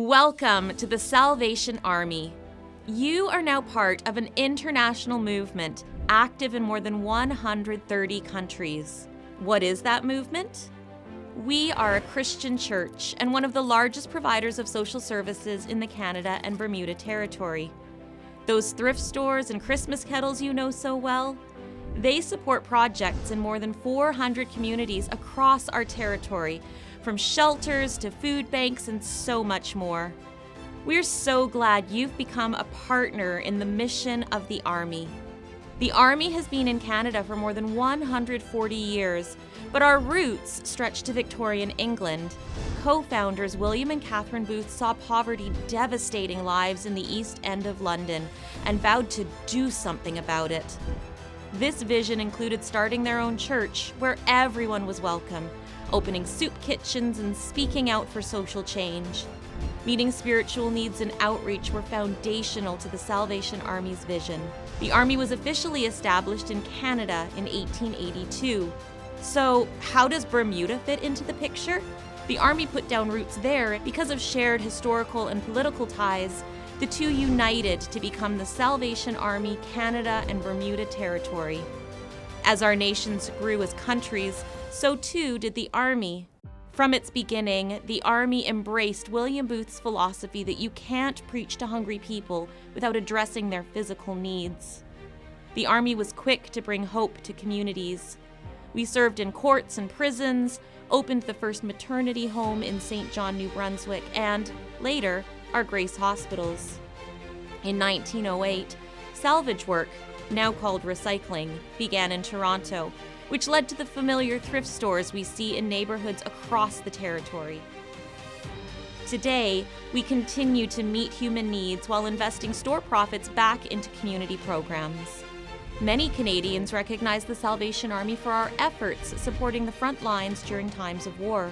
Welcome to the Salvation Army. You are now part of an international movement active in more than 130 countries. What is that movement? We are a Christian church and one of the largest providers of social services in the Canada and Bermuda territory. Those thrift stores and Christmas kettles you know so well, they support projects in more than 400 communities across our territory, from shelters to food banks and so much more. We're so glad you've become a partner in the mission of the Army. The Army has been in Canada for more than 140 years, but our roots stretch to Victorian England. Co-founders William and Catherine Booth saw poverty devastating lives in the East End of London and vowed to do something about it. This vision included starting their own church where everyone was welcome, opening soup kitchens and speaking out for social change. Meeting spiritual needs and outreach were foundational to the Salvation Army's vision. The Army was officially established in Canada in 1882. So, how does Bermuda fit into the picture? The Army put down roots there because of shared historical and political ties. The two united to become the Salvation Army Canada and Bermuda Territory. As our nations grew as countries, so too did the Army. From its beginning, the Army embraced William Booth's philosophy that you can't preach to hungry people without addressing their physical needs. The Army was quick to bring hope to communities. We served in courts and prisons, opened the first maternity home in St. John, New Brunswick, and, later, our Grace hospitals. In 1908, salvage work, now called recycling, began in Toronto, which led to the familiar thrift stores we see in neighborhoods across the territory. Today, we continue to meet human needs while investing store profits back into community programs. Many Canadians recognize the Salvation Army for our efforts supporting the front lines during times of war.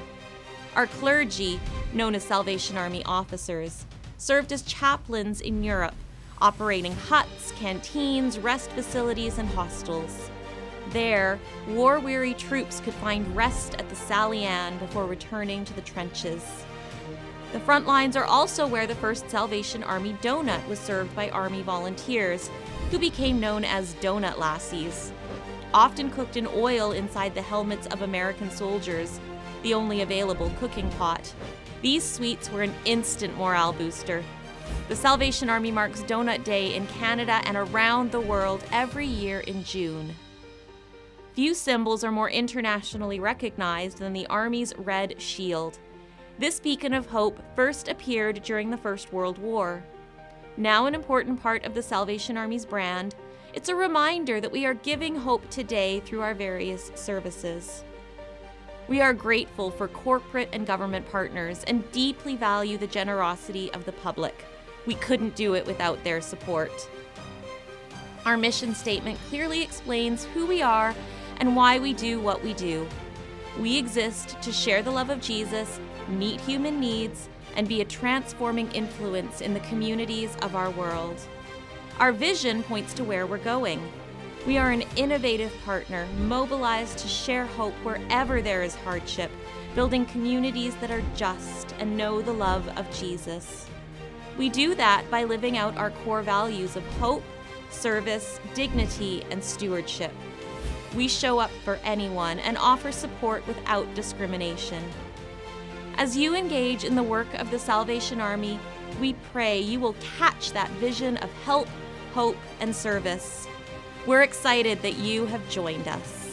Our clergy, known as Salvation Army officers, served as chaplains in Europe, operating huts, canteens, rest facilities, and hostels. There, war-weary troops could find rest at the Sally Ann before returning to the trenches. The front lines are also where the first Salvation Army donut was served by Army volunteers, who became known as Donut Lassies. Often cooked in oil inside the helmets of American soldiers, the only available cooking pot, these sweets were an instant morale booster. The Salvation Army marks Donut Day in Canada and around the world every year in June. Few symbols are more internationally recognized than the Army's red shield. This beacon of hope first appeared during the First World War. Now an important part of the Salvation Army's brand, it's a reminder that we are giving hope today through our various services. We are grateful for corporate and government partners and deeply value the generosity of the public. We couldn't do it without their support. Our mission statement clearly explains who we are and why we do what we do. We exist to share the love of Jesus, meet human needs, and be a transforming influence in the communities of our world. Our vision points to where we're going. We are an innovative partner, mobilized to share hope wherever there is hardship, building communities that are just and know the love of Jesus. We do that by living out our core values of hope, service, dignity, and stewardship. We show up for anyone and offer support without discrimination. As you engage in the work of the Salvation Army, we pray you will catch that vision of help, hope, and service. We're excited that you have joined us.